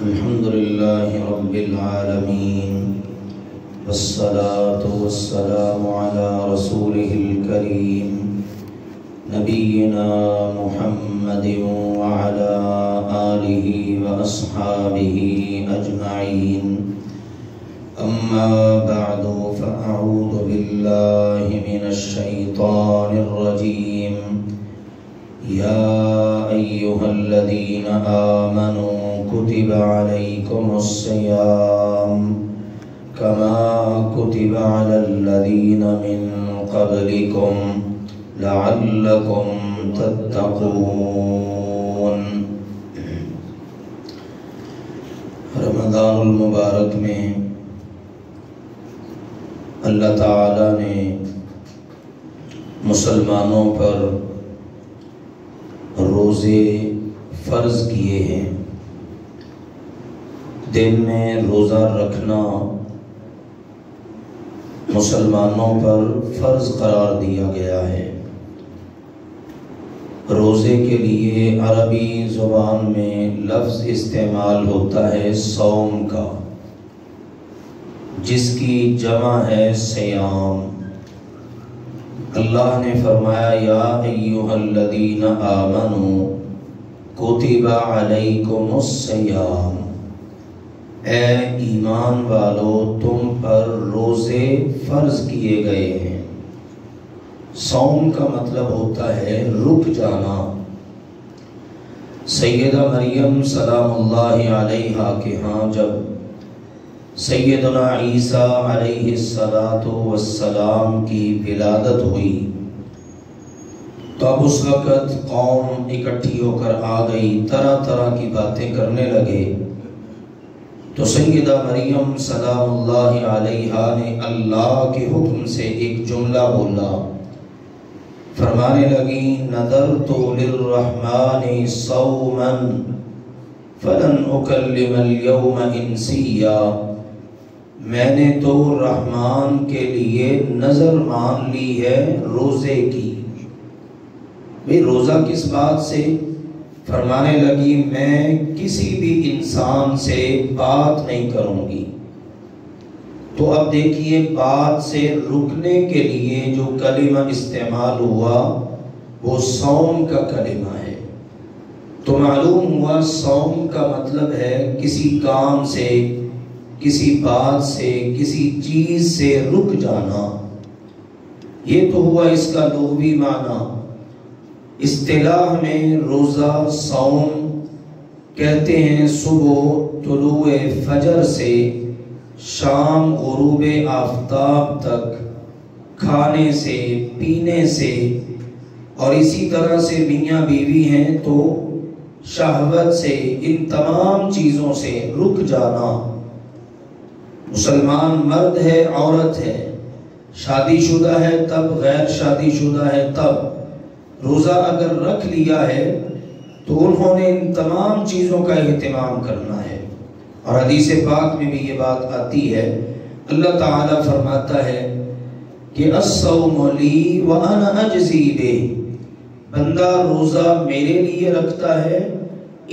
الحمدللہ رب العالمین والصلاة والسلام علی رسولہ الکریم نبینا محمد وعلی آلہ واصحابہ اجمعین اما بعد فاعوذ باللہ من الشیطان الرجیم یا ایہا الذین آمنوا كتب عليكم الصيام كما كتب على الذين من قبلكم لعلكم تتقون۔ رمضان المبارک میں اللہ تعالی نے مسلمانوں پر روزے فرض کیے ہیں۔ دن میں روزہ رکھنا مسلمانوں پر فرض قرار دیا گیا ہے۔ روزے کے لیے عربی زبان میں لفظ استعمال ہوتا ہے صوم کا، جس کی جمع ہے صیام۔ اللہ نے فرمایا یا ایھا الذین آمنوا کتب علیکم الصیام، اے ایمان والو تم پر روزے فرض کیے گئے ہیں۔ صوم کا مطلب ہوتا ہے رک جانا۔ سیدہ مریم سلام اللہ علیہا کے ہاں جب سیدنا عیسیٰ علیہ السلام کی ولادت ہوئی تو اب اس وقت قوم اکٹھی ہو کر آ گئی، طرح طرح کی باتیں کرنے لگے۔ تو سیدہ مریم سلام اللہ علیہا نے اللہ کے حکم سے ایک جملہ بولا، فرمانے لگی نذرت للرحمن صوما فلن اکلم اليوم انسیا، میں نے تو رحمان کے لیے نظر مان لی ہے روزے کی۔ بھئی روزہ کس بات سے؟ فرمانے لگی میں کسی بھی انسان سے بات نہیں کروں گی۔ تو اب دیکھیے بات سے رکنے کے لیے جو کلمہ استعمال ہوا وہ صوم کا کلمہ ہے۔ تو معلوم ہوا صوم کا مطلب ہے کسی کام سے، کسی بات سے، کسی چیز سے رک جانا۔ یہ تو ہوا اس کا لغوی معنی۔ اصطلاح میں روزہ صوم کہتے ہیں صبح طلوع فجر سے شام غروب آفتاب تک کھانے سے، پینے سے، اور اسی طرح سے میاں بیوی ہیں تو شہوت سے، ان تمام چیزوں سے رک جانا۔ مسلمان مرد ہے، عورت ہے، شادی شدہ ہے تب، غیر شادی شدہ ہے تب، روزہ اگر رکھ لیا ہے تو انہوں نے ان تمام چیزوں کا اہتمام کرنا ہے۔ اور حدیث پاک میں بھی یہ بات آتی ہے، اللہ تعالیٰ فرماتا ہے کہ الصوم لی وانا اجزی بہ، بندہ روزہ میرے لیے رکھتا ہے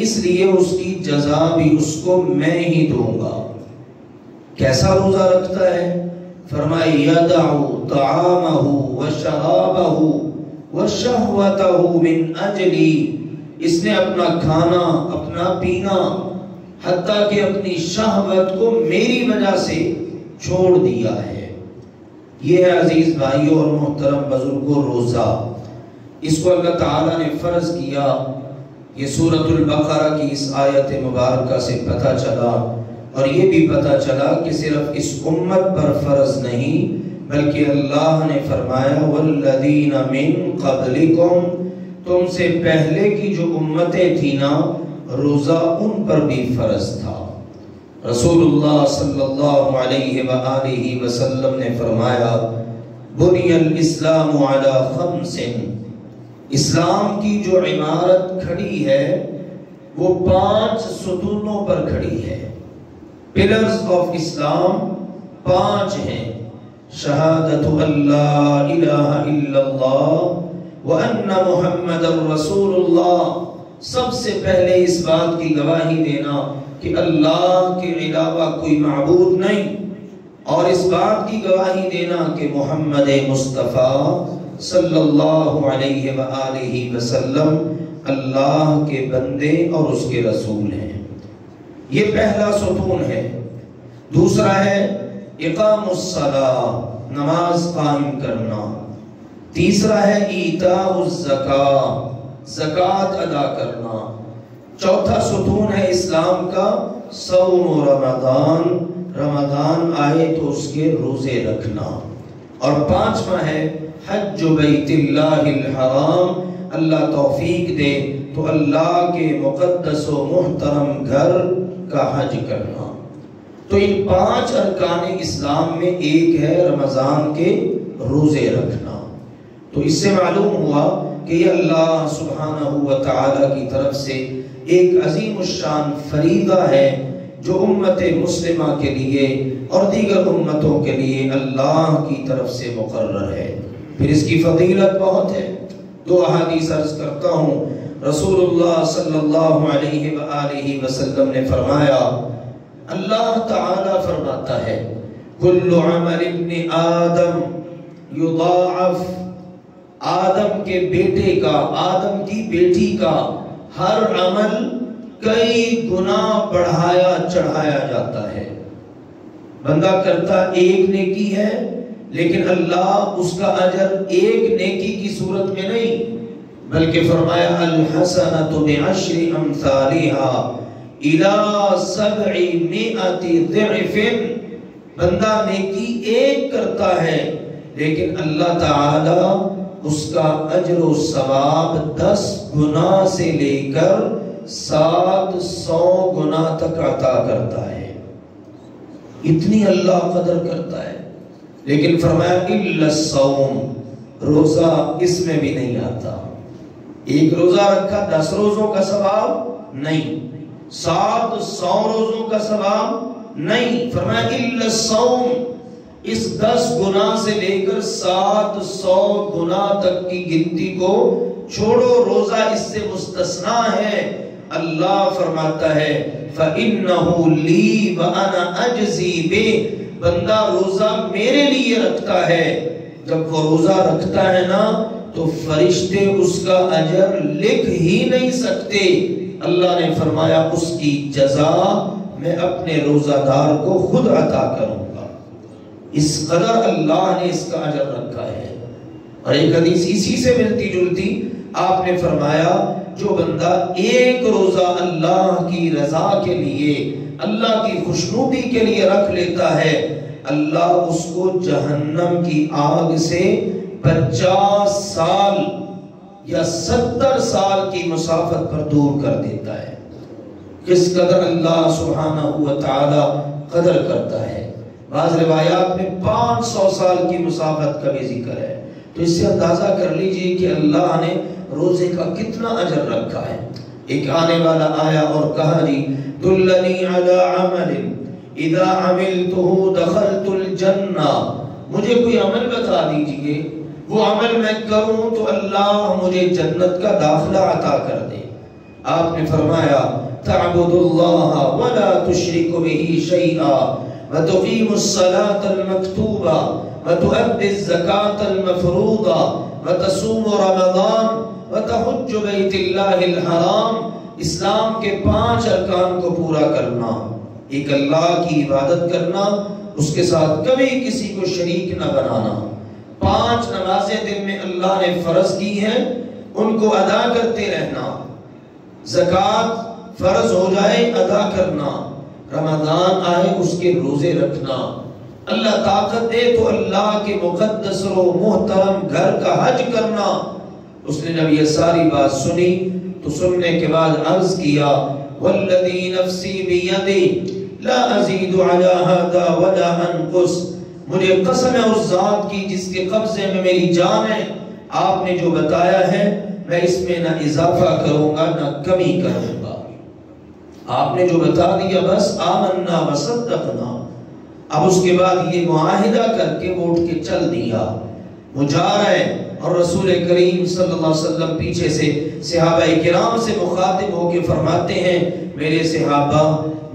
اس لیے اس کی جزا بھی اس کو میں ہی دوں گا۔ کیسا روزہ رکھتا ہے؟ فرمائے یدع طعامہ وشرابہ وشہوتہ من اجلی، اس نے اپنا کھانا، اپنا پینا، حتیٰ کہ اپنی شہوت کو میری وجہ سے چھوڑ دیا ہے۔ یہ ہے عزیز بھائیوں اور محترم بزرگوں روزہ، اس کو اللہ تعالیٰ نے فرض کیا۔ یہ سورۃ البقرہ کی اس آیت مبارکہ سے پتہ چلا، اور یہ بھی پتہ چلا کہ صرف اس امت پر فرض نہیں بلکہ اللہ نے فرمایا والذین من قبلکم، تم سے پہلے کی جو امتیں تھیں نا روزہ ان پر بھی فرض تھا۔ رسول اللہ صلی اللہ علیہ وآلہ وسلم نے فرمایا بنی الاسلام علی خمس، اسلام کی جو عمارت کھڑی ہے وہ 5 ستونوں پر کھڑی ہے۔ پلرز آف اسلام 5 ہیں، شہادت اللہ الہ الا اللہ وان محمد الرسول اللہ، سب سے پہلے اس بات کی گواہی دینا کہ اللہ کے علاوہ کوئی معبود نہیں، اور اس بات کی گواہی دینا کہ محمد مصطفیٰ صلی اللہ علیہ وآلہ وسلم اللہ کے بندے اور اس کے رسول ہیں۔ یہ پہلا ستون ہے۔ دوسرا ہے اقام الصلاۃ، نماز قائم کرنا۔ تیسرا ہے ایتاء الزکاۃ، زکوٰۃ ادا کرنا۔ چوتھا ستون ہے اسلام کا صوم رمضان، رمضان آئے تو اس کے روزے رکھنا۔ اور 5واں ہے حج بیت اللہ الحرام، اللہ توفیق دے تو اللہ کے مقدس و محترم گھر کا حج کرنا۔ تو ان 5 ارکان اسلام میں ایک ہے رمضان کے روزے رکھنا۔ تو اس سے معلوم ہوا کہ یہ اللہ سبحانہ و تعالی کی طرف سے ایک عظیم الشان فریضہ ہے جو امت مسلمہ کے لیے اور دیگر امتوں کے لیے اللہ کی طرف سے مقرر ہے۔ پھر اس کی فضیلت بہت ہے۔ 2 احادیث عرض کرتا ہوں۔ رسول اللہ صلی اللہ علیہ وآلہ وسلم نے فرمایا، اللہ تعالی فرماتا ہے کل عمل ابن آدم یضاعف، آدم کے بیٹے کا، آدم کی بیٹی کا ہر عمل کئی گنا بڑھایا چڑھایا جاتا ہے۔ بندہ کرتا ایک نیکی ہے لیکن اللہ اس کا اجر ایک نیکی کی صورت میں نہیں، بلکہ فرمایا الحسنۃ بعشر امثالها الى 700 ضعف۔ بندہ نیکی ایک کرتا ہے لیکن اللہ تعالی اس کا اجر و ثواب 10 گنا سے لے کر 700 گنا تک عطا کرتا ہے۔ اتنی اللہ قدر کرتا ہے۔ لیکن فرمایا الا الصوم، روزہ اس میں بھی نہیں آتا۔ ایک روزہ رکھا 10 روزوں کا ثواب نہیں، 700 روزوں کا ثواب نہیں۔ فرمایا الا الصوم، اس 10 گنا سے لے کر 700 گنا تک کی گنتی کو چھوڑو، روزہ اس سے مستثنا ہے۔ اللہ فرماتا ہے فَإِنَّهُ لِي وَأَنَا أَجْزِي بِهِ، بندہ روزہ میرے لیے رکھتا ہے۔ جب وہ روزہ رکھتا ہے نا تو فرشتے اس کا اجر لکھ ہی نہیں سکتے۔ اللہ نے فرمایا اس کی جزا میں اپنے روزہ دار کو خود عطا کروں گا۔ اس قدر اللہ نے اس کا اجر رکھا ہے۔ اور ایک حدیث اسی سے ملتی جلتی آپ نے فرمایا جو بندہ ایک روزہ اللہ کی رضا کے لیے، اللہ کی خوشنودی کے لیے رکھ لیتا ہے، اللہ اس کو جہنم کی آگ سے 50 سال یا 70 سال کی مسافت پر دور کر دیتا ہے۔ کس قدر اللہ سبحانہ و تعالی قدر کرتا ہے۔ بعض روایات میں 500 سال کی مسافت کا بھی ذکر ہے۔ تو اس سے اندازہ کر لیجئے کہ اللہ نے روزے کا کتنا اجر رکھا ہے۔ ایک آنے والا آیا اور کہا جی دلنی علی عمل اذا عملته دخلت الجنہ، مجھے کوئی عمل بتا دیجئے، وہ عمل میں کروں تو اللہ مجھے جنت کا داخلہ عطا کر دے۔ آپ نے فرمایا تعبد اللہ ولا تشرک به شیئا وتقیم الصلاة المکتوبہ وتؤدی الزکاة المفروضہ وتصوم رمضان وتحج بیت اللہ الحرام۔ اسلام کے 5 ارکان کو پورا کرنا، ایک اللہ کی عبادت کرنا، اس کے ساتھ کبھی کسی کو شریک نہ بنانا، 5 نمازیں دن میں اللہ نے فرض کی ہیں ان کو ادا کرتے رہنا، زکوٰۃ فرض ہو جائے ادا کرنا، رمضان آئے اس کے روزے رکھنا، اللہ طاقت دے تو اللہ کے مقدس و محترم گھر کا حج کرنا۔ اس نے جب یہ ساری بات سنی تو سننے کے بعد عرض کیا والذی نفسی بیدی لا ازید علی ھذا ولا انقص، مجھے قسم ہے اس ذات کی جس کے قبضے میں میری جان ہے، آپ نے جو بتایا ہے میں اس میں نہ اضافہ کروں گا نہ کمی کروں گا۔ آپ نے جو بتا دیا بس آمنا وصدقنا، اب اس کے بعد یہ معاہدہ کر کے وہ اٹھ کے چل دیا، وہ جا رہا ہے، اور رسول کریم صلی اللہ علیہ وسلم پیچھے سے صحابہ کرام سے مخاطب ہو کے فرماتے ہیں میرے صحابہ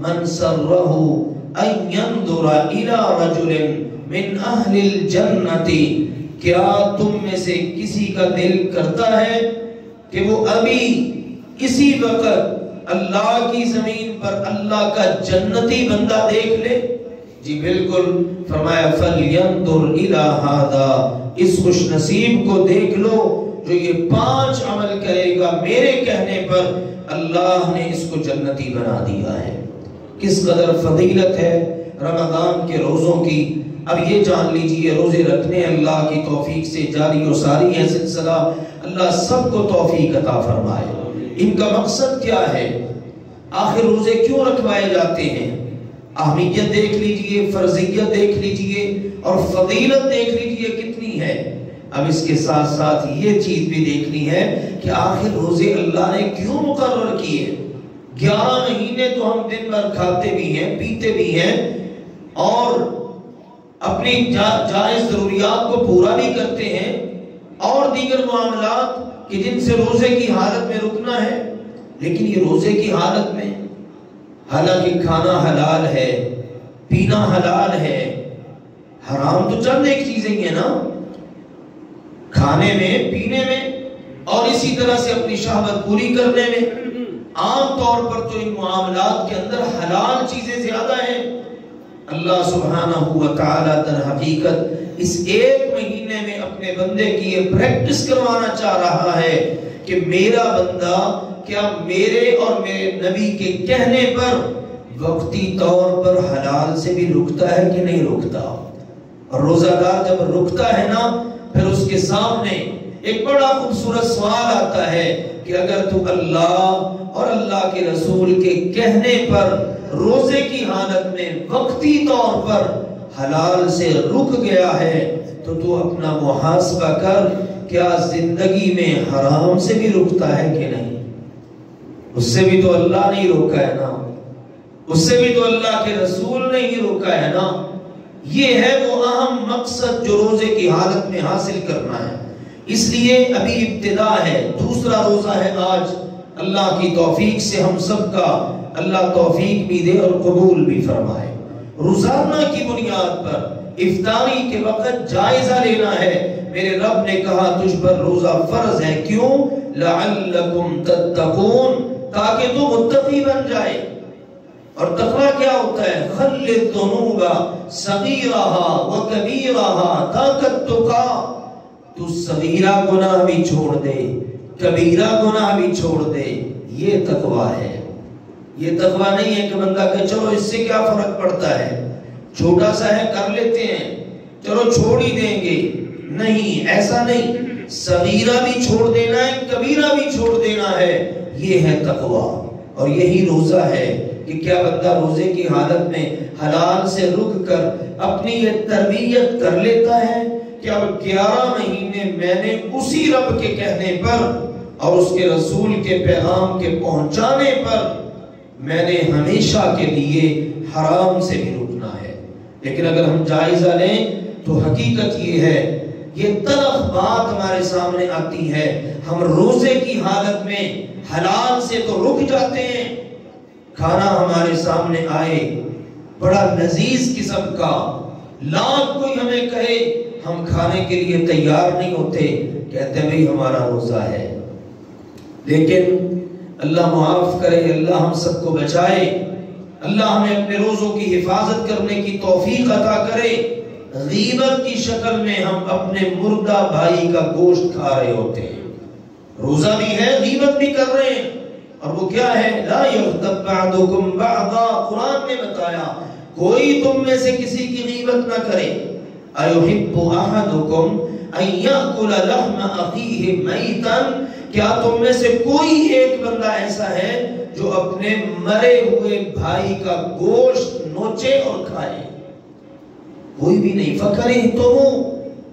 من سرہ ان ينظر الى رجل من اہل الجنت، کیا تم میں سے کسی کا دل کرتا ہے کہ وہ ابھی اسی وقت اللہ کی زمین پر اللہ کا جنتی بندہ دیکھ لے؟ جی بالکل، فرمایا فَلْيَنْظُرْ إِلَى هَذَا، اس خوش نصیب کو دیکھ لو جو یہ 5 عمل کرے گا میرے کہنے پر اللہ نے اس کو جنتی بنا دیا ہے۔ کس قدر فضیلت ہے رمضان کے روزوں کی۔ اب یہ جان لیجئے روزے رکھنے اللہ کی توفیق سے جاری و ساری ہے سلسلہ، اللہ سب کو توفیق عطا فرمائے۔ ان کا مقصد کیا ہے؟ آخر روزے کیوں رکھوائے جاتے ہیں؟ اہمیت دیکھ لیجئے، فرضیت دیکھ لیجئے، اور فضیلت دیکھ لیجئے کتنی ہے۔ اب اس کے ساتھ ساتھ یہ چیز بھی دیکھنی ہے کہ آخر روزے اللہ نے کیوں مقرر کیے؟ 11 مہینے تو ہم دن بھر کھاتے بھی ہیں، پیتے بھی ہیں، اور اپنی جائز ضروریات کو پورا بھی کرتے ہیں، اور دیگر معاملات کہ جن سے روزے کی حالت میں رکنا ہے، لیکن یہ روزے کی حالت میں حالانکہ کھانا حلال ہے، پینا حلال ہے، حرام تو چند ایک چیزیں ہیں نا، کھانے میں، پینے میں، اور اسی طرح سے اپنی شہوت پوری کرنے میں۔ عام طور پر تو ان معاملات کے اندر حلال چیزیں زیادہ ہیں۔ اللہ سبحانہ و تعالیٰ در حقیقت اس 1 مہینے میں اپنے بندے کی یہ پریکٹس کروانا چاہ رہا ہے کہ میرا بندہ کیا میرے اور میرے نبی کے کہنے پر وقتی طور پر حلال سے بھی رکتا ہے کہ نہیں رکتا؟ اور روزہ دار جب رکتا ہے نا، پھر اس کے سامنے ایک بڑا خوبصورت سوال آتا ہے کہ اگر تو اللہ اور اللہ کے رسول کے کہنے پر روزے کی حالت میں وقتی طور پر حلال سے رک گیا ہے تو اپنا محاسبہ کر، کیا زندگی میں حرام سے بھی رکتا ہے کہ نہیں؟ اس سے بھی تو اللہ نہیں روکا ہے نا، اس سے بھی تو اللہ کے رسول نے ہی روکا ہے نا۔ یہ ہے وہ اہم مقصد جو روزے کی حالت میں حاصل کرنا ہے۔ اس لیے ابھی ابتدا ہے، دوسرا روزہ ہے آج، اللہ کی توفیق سے ہم سب کا اللہ توفیق بھی دے اور قبول بھی فرمائے۔ روزانہ کی بنیاد پر افطاری کے وقت جائزہ لینا ہے۔ میرے رب نے کہا تجھ پر روزہ فرض ہے، کیوں؟ لعلکم تتقون، تاکہ تو متقی بن جائے۔ اور تقوی کیا ہوتا ہے؟ خل الذنوب صغیرها وکبیرها ذاک التقی، تو صغیرہ گناہ بھی چھوڑ دے، کبیرہ گناہ بھی چھوڑ دے، یہ تقوی ہے۔ یہ تقوی نہیں ہے کہ بندہ کہ چلو اس سے کیا فرق پڑتا ہے، چھوٹا سا ہے کر لیتے ہیں، چلو چھوڑ ہی دیں گے، نہیں، ایسا نہیں۔ صغیرہ بھی چھوڑ دینا ہے، کبیرہ بھی چھوڑ دینا ہے، یہ ہے تقوی۔ اور یہی روزہ ہے کہ کیا بندہ روزے کی حالت میں حلال سے رک کر اپنی یہ تربیت کر لیتا ہے کہ اب 11 مہینے میں نے اسی رب کے کہنے پر اور اس کے رسول کے پیغام کے پہنچانے پر میں نے ہمیشہ کے لیے حرام سے بھی رکنا ہے۔ لیکن اگر ہم جائزہ لیں تو حقیقت یہ ہے، یہ تلخ بات ہمارے سامنے آتی ہے، ہم روزے کی حالت میں حلال سے تو رک جاتے ہیں، کھانا ہمارے سامنے آئے بڑا لذیذ قسم کا، لاکھ کوئی ہمیں کہے ہم کھانے کے لیے تیار نہیں ہوتے، کہتے ہیں بھئی ہمارا روزہ ہے۔ لیکن اللہ معاف کرے، اللہ ہم سب کو بچائے، اللہ ہمیں اپنے روزوں کی حفاظت کرنے کی توفیق عطا کرے۔ غیبت کی شکل میں ہم اپنے مردہ بھائی کا گوشت کھا رہے ہوتے ہیں، روزہ بھی ہے، غیبت بھی کر رہے ہیں، اور وہ کیا ہے؟ لا یغتب بعضکم بعضا، قرآن نے بتایا کوئی تم میں سے کسی کی غیبت نہ کرے۔ ایحب احدکم ان یاکل لحم اخیہ میتا، کیا تم میں سے کوئی ایک بندہ ایسا ہے جو اپنے مرے ہوئے بھائی کا گوشت نوچے اور کھائے؟ کوئی بھی نہیں۔ فَكَرِهْتُمُ،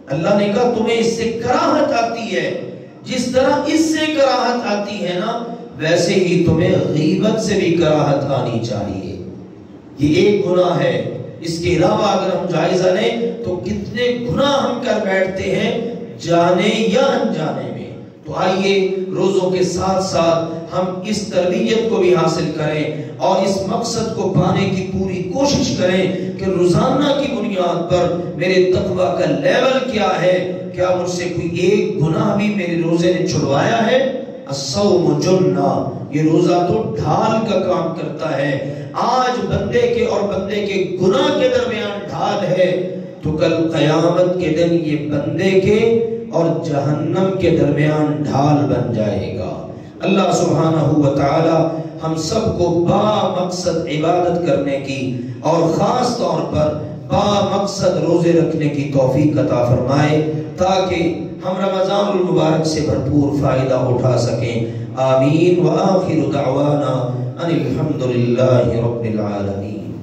اللہ نے کہا تمہیں اس سے کراہت آتی ہے، جس طرح اس سے کراہت آتی ہے نا، ویسے ہی تمہیں غیبت سے بھی کراہت آنی چاہیے۔ یہ ایک گناہ ہے، اس کے علاوہ اگر ہم جائزہ لیں تو کتنے گناہ ہم کر بیٹھتے ہیں جانے یا انجانے میں۔ تو آئیے روزوں کے ساتھ ساتھ ہم اس تربیت کو بھی حاصل کریں اور اس مقصد کو پانے کی پوری کوشش کریں کہ روزانہ کی بنیاد پر میرے تقویٰ کا لیول کیا ہے، کیا مجھ سے کوئی ایک گناہ بھی میرے روزے نے چھڑوایا ہے۔ الصوم جنہ، یہ روزہ تو ڈھال کا کام کرتا ہے۔ آج بندے کے اور بندے کے گناہ کے درمیان ڈھال ہے تو کل قیامت کے دن یہ بندے کے اور جہنم کے درمیان ڈھال بن جائے گا۔ اللہ سبحانہ و تعالی ہم سب کو با مقصد عبادت کرنے کی اور خاص طور پر با مقصد روزے رکھنے کی توفیق عطا فرمائے تاکہ ہم رمضان المبارک سے بھرپور فائدہ اٹھا سکیں۔ آمین۔ وآخر دعوانا ان الحمد للہ رب العالمین۔